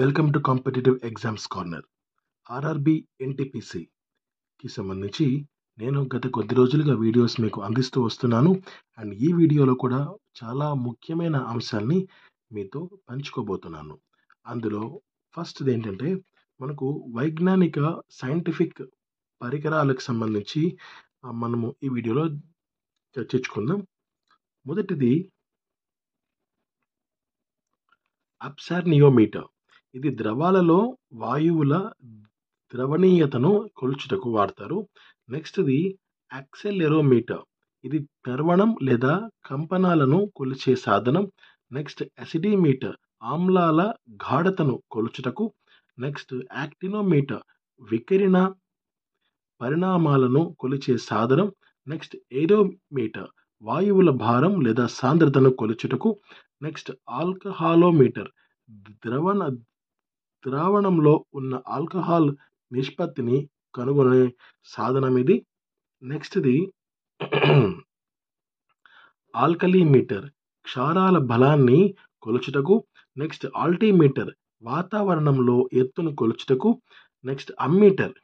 Welcome to competitive exams corner. RRB ఎన్టీపీసీకి సంబంధించి నేను గత కొద్ది రోజులుగా వీడియోస్ మీకు అందిస్తూ వస్తున్నాను. అండ్ ఈ వీడియోలో కూడా చాలా ముఖ్యమైన అంశాల్ని మీతో పంచుకోబోతున్నాను. అందులో ఫస్ట్ది ఏంటంటే మనకు వైజ్ఞానిక సైంటిఫిక్ పరికరాలకు సంబంధించి మనము ఈ వీడియోలో చర్చించుకుందాం. మొదటిది అబ్సార్నియోమీటర్. ఇది ద్రవాలలో వాయువుల ద్రవణీయతను కొలుచుటకు వాడతారు. నెక్స్ట్ది యాక్సెలెరోమీటర్. ఇది ద్రవణం లేదా కంపనాలను కొలిచే సాధనం. నెక్స్ట్ అసిడిమీటర్, ఆమ్లాల గాఢతను కొలుచుటకు. నెక్స్ట్ యాక్టినోమీటర్, వికిరణ పరిణామాలను కొలిచే సాధనం. నెక్స్ట్ ఏరోమీటర్, వాయువుల భారం లేదా సాంద్రతను కొలుచుటకు. నెక్స్ట్ ఆల్కహాలోమీటర్, ద్రావణంలో ఉన్న ఆల్కహాల్ నిష్పత్తిని కనుగొనే సాధనం ఇది. నెక్స్ట్ది ఆల్కలీమీటర్, క్షారాల బలాన్ని కొలుచుటకు. నెక్స్ట్ ఆల్టిమీటర్, వాతావరణంలో ఎత్తును కొలుచుటకు. నెక్స్ట్ అమ్మీటర్,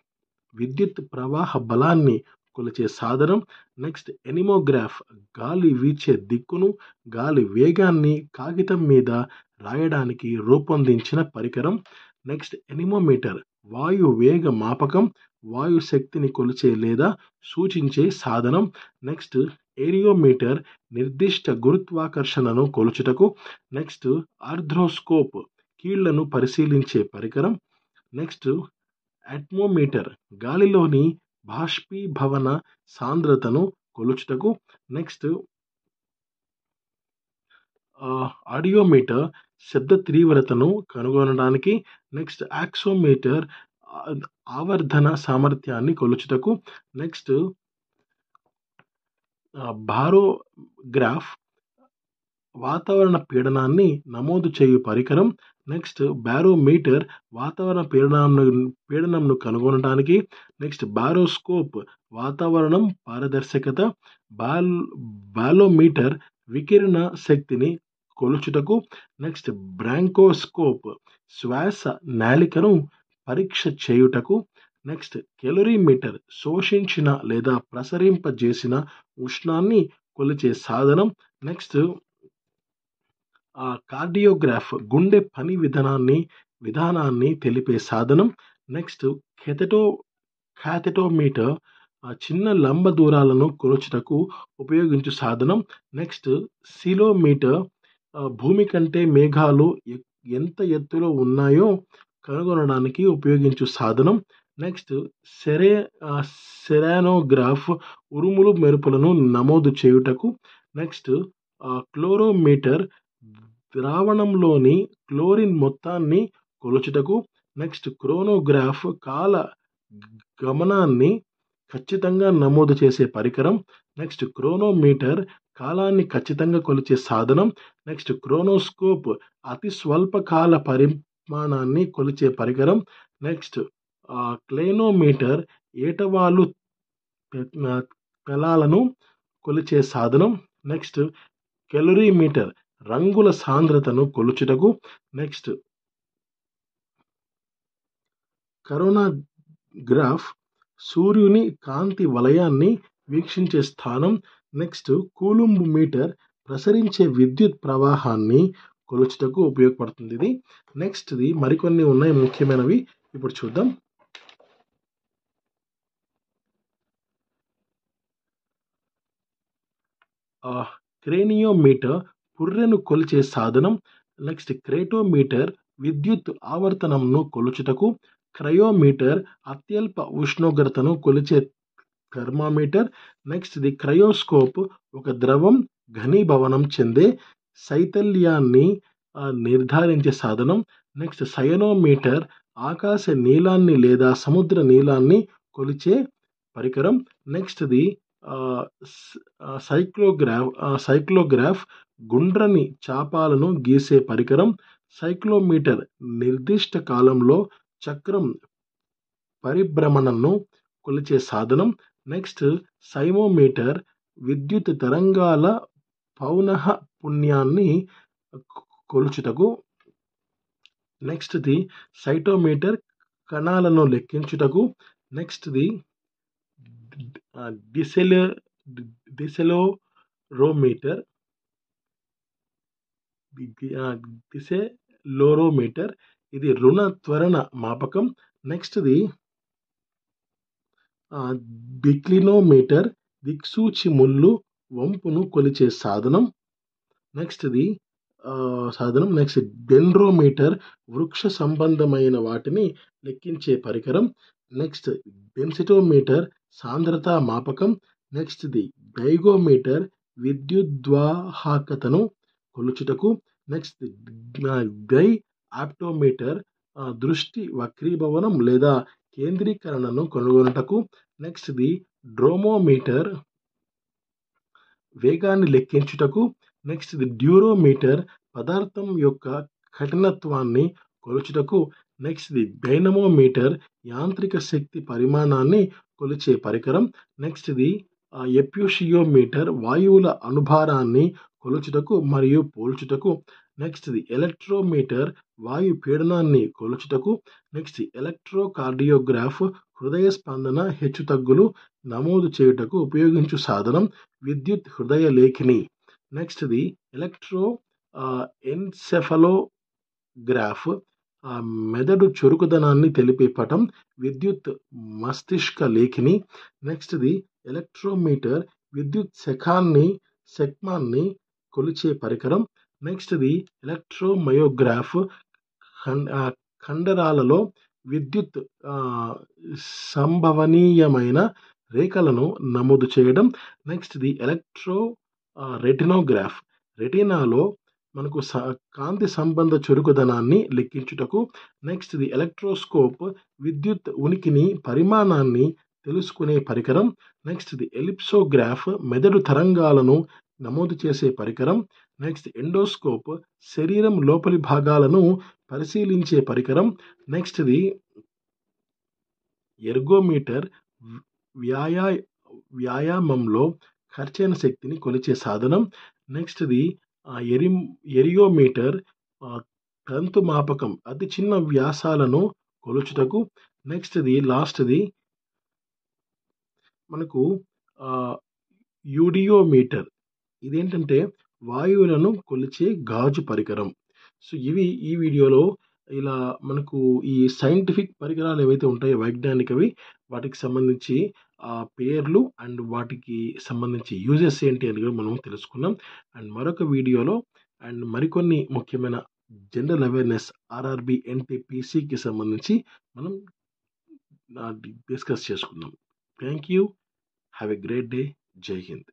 విద్యుత్ ప్రవాహ బలాన్ని కొలిచే సాధనం. నెక్స్ట్ ఎనిమోగ్రాఫ్, గాలి వీచే దిక్కును, గాలి వేగాన్ని కాగితం మీద రాయడానికి రూపొందించిన పరికరం. నెక్స్ట్ ఎనిమోమీటర్, వాయు వేగ మాపకం, వాయు శక్తిని కొలిచే లేదా సూచించే సాధనం. నెక్స్ట్ ఏరియోమీటర్, నిర్దిష్ట గురుత్వాకర్షణను కొలుచుటకు. నెక్స్ట్ ఆర్థ్రోస్కోప్, కీళ్లను పరిశీలించే పరికరం. నెక్స్ట్ అట్మోమీటర్, గాలిలోని బాష్పీభవన సాంద్రతను కొలుచుటకు. నెక్స్ట్ ఆడియోమీటర్, శబ్ద తీవ్రతను కనుగొనడానికి. నెక్స్ట్ యాక్సోమీటర్, ఆవర్ధన సామర్థ్యాన్ని కొలుచుటకు. నెక్స్ట్ బారోగ్రాఫ్, వాతావరణ పీడనాన్ని నమోదు చేయు పరికరం. నెక్స్ట్ బారోమీటర్, వాతావరణ పీడనంను కనుగొనడానికి. నెక్స్ట్ బారోస్కోప్, వాతావరణం పారదర్శకత. బాలోమీటర్, వికిరణ శక్తిని కొలుచుటకు. నెక్స్ట్ బ్రాంకోస్కోప్, శ్వాస నాళికను పరీక్ష చేయుటకు. నెక్స్ట్ కెలోరీమీటర్, శోషించిన లేదా ప్రసరింపజేసిన ఉష్ణాన్ని కొలిచే సాధనం. నెక్స్ట్ కార్డియోగ్రాఫ్, గుండె పని విధానాన్ని తెలిపే సాధనం. నెక్స్ట్ క్యాథెటోమీటర్, చిన్న లంబ దూరాలను కొలుచుటకు ఉపయోగించు సాధనం. నెక్స్ట్ సిలోమీటర్, భూమి కంటే మేఘాలు ఎంత ఎత్తులో ఉన్నాయో కనుగొనడానికి ఉపయోగించు సాధనం. నెక్స్ట్ సెరానోగ్రాఫ్, ఉరుములు మెరుపులను నమోదు చేయుటకు. నెక్స్ట్ క్లోరోమీటర్, ద్రావణంలోని క్లోరిన్ మొత్తాన్ని కొలుచుటకు. నెక్స్ట్ క్రోనోగ్రాఫ్, కాల గమనాన్ని ఖచ్చితంగా నమోదు చేసే పరికరం. నెక్స్ట్ క్రోనోమీటర్, కాలాన్ని ఖచ్చితంగా కొలిచే సాధనం. నెక్స్ట్ క్రోనోస్కోప్, అతి స్వల్ప కాల పరిమాణాన్ని కొలిచే పరికరం. నెక్స్ట్ క్లైనోమీటర్, ఏటవాలు తెలాలను కొలిచే సాధనం. నెక్స్ట్ కెలోరీమీటర్, రంగుల సాంద్రతను కొలుచుటకు. నెక్స్ట్ కరోనాగ్రాఫ్, సూర్యుని కాంతి వలయాన్ని వీక్షించే స్థానం. నెక్స్ట్ కూలుంబ్ మీటర్, ప్రసరించే విద్యుత్ ప్రవాహాన్ని కొలుచుటకు ఉపయోగపడుతుంది ఇది. నెక్స్ట్ది మరికొన్ని ఉన్నాయి ముఖ్యమైనవి, ఇప్పుడు చూద్దాం. క్రేనియోమీటర్, పుర్రెను కొలిచే సాధనం. నెక్స్ట్ క్రేటోమీటర్, విద్యుత్ ఆవర్తనంను కొలుచుటకు. క్రయోమీటర్, అత్యల్ప ఉష్ణోగ్రతను కొలిచే థర్మామీటర్. నెక్స్ట్ది క్రయోస్కోప్, ఒక ద్రవం ఘనీభవనం చెందే శైథల్యాన్ని నిర్ధారించే సాధనం. నెక్స్ట్ సయనోమీటర్, ఆకాశ నీలాన్ని లేదా సముద్ర నీలాన్ని కొలిచే పరికరం. నెక్స్ట్ది సైక్లోగ్రాఫ్, గుండ్రని చాపాలను గీసే పరికరం. సైక్లోమీటర్, నిర్దిష్ట కాలంలో చక్రం పరిభ్రమణను కొలిచే సాధనం. నెక్స్ట్ సైమోమీటర్, విద్యుత్ తరంగాల పౌనః పున్యాన్ని కొలుచుటకు. నెక్స్ట్‌ది సైటోమీటర్ కణాలను లెక్కించుటకు. నెక్స్ట్‌ది డిసెల్ డిసెలోరోమీటర్ డిసెలోరోమీటర్ ఇది రుణ త్వరణ మాపకం. నెక్స్ట్‌ది డిక్లినోమీటర్ దిక్సూచి ముళ్ళు వంపును కొలిచే సాధనం. నెక్స్ట్‌ది నెక్స్ట్ డెండ్రోమీటర్ వృక్ష సంబంధమైన వాటిని లెక్కించే పరికరం. నెక్స్ట్ డెన్సిటోమీటర్ సాంద్రత మాపకం. నెక్స్ట్‌ది డైగోమీటర్ విద్యుద్వాహకతను కొలుచుటకు. నెక్స్ట్ డై ఆప్టోమీటర్ దృష్టి వక్రీభవనం లేదా కేంద్రీకరణను కనుగొనుటకు. నెక్స్ట్‌ది డ్రోమోమీటర్ వేగాన్ని లెక్కించుటకు. నెక్స్ట్‌ది డ్యూరోమీటర్ పదార్థం యొక్క కఠినత్వాన్ని కొలుచుటకు. నెక్స్ట్‌ది డైనమోమీటర్ యాంత్రిక శక్తి పరిమాణాన్ని కొలిచే పరికరం. నెక్స్ట్‌ది ఎప్యూషియోమీటర్ వాయువుల అనుభారాన్ని కొలుచుటకు మరియు పోల్చుటకు. నెక్స్ట్‌ది ఎలక్ట్రోమీటర్ వాయు పీడనాన్ని కొలుచుటకు. నెక్స్ట్ ఎలక్ట్రోకార్డియోగ్రాఫ్ హృదయ స్పందన హెచ్చుతగ్గులు నమోదు చేయుటకు ఉపయోగించు సాధనం. విద్యుత్ హృదయ లేఖిని. నెక్స్ట్‌ది ఎలక్ట్రో ఎన్సెఫలోగ్రాఫ్ మెదడు చురుకుదనాన్ని తెలిపే పటం. విద్యుత్ మస్తిష్క లేఖిని. నెక్స్ట్‌ది ఎలక్ట్రోమీటర్ విద్యుత్ శక్మాన్ని కొలిచే పరికరం. నెక్స్ట్‌ది ఎలక్ట్రోమయోగ్రాఫ్ కండరాలలో విద్యుత్ సంభవనీయమైన రేఖలను నమోదు చేయడం. నెక్స్ట్‌ది రెటినోగ్రాఫ్ రెటీనాలో మనకు కాంతి సంబంధ చురుకుదనాన్ని లెక్కించుటకు. నెక్స్ట్‌ది ఎలక్ట్రోస్కోప్ విద్యుత్ ఉనికిని పరిమాణాన్ని తెలుసుకునే పరికరం. నెక్స్ట్‌ది ఎలిప్సోగ్రాఫ్ మెదడు తరంగాలను నమోదు చేసే పరికరం. నెక్స్ట్ ఎండోస్కోప్ శరీరం లోపలి భాగాలను పరిశీలించే పరికరం. నెక్స్ట్‌ది ఎర్గోమీటర్ వ్యాయామంలో ఖర్చైన శక్తిని కొలిచే సాధనం. నెక్స్ట్‌ది ఎరియోమీటర్ తంతు మాపకం అతి చిన్న వ్యాసాలను కొలుచుటకు. నెక్స్ట్‌ది లాస్ట్‌ది మనకు యూడియోమీటర్ ఇదేంటంటే వాయువులను కొలిచే గాజు పరికరం. సో ఇవి ఈ వీడియోలో ఇలా మనకు ఈ సైంటిఫిక్ పరికరాలు ఏవైతే ఉంటాయో వైజ్ఞానికవి వాటికి సంబంధించి పేర్లు అండ్ వాటికి సంబంధించి యూజెస్ ఏంటి అని కూడా మనం తెలుసుకున్నాం. అండ్ మరొక వీడియోలో అండ్ మరికొన్ని ముఖ్యమైన జనరల్ అవేర్నెస్ ఆర్ఆర్బి ఎన్టీపీసీకి సంబంధించి మనం డిస్కస్ చేసుకుందాం. Thank you. Have a great day. జై హింద్.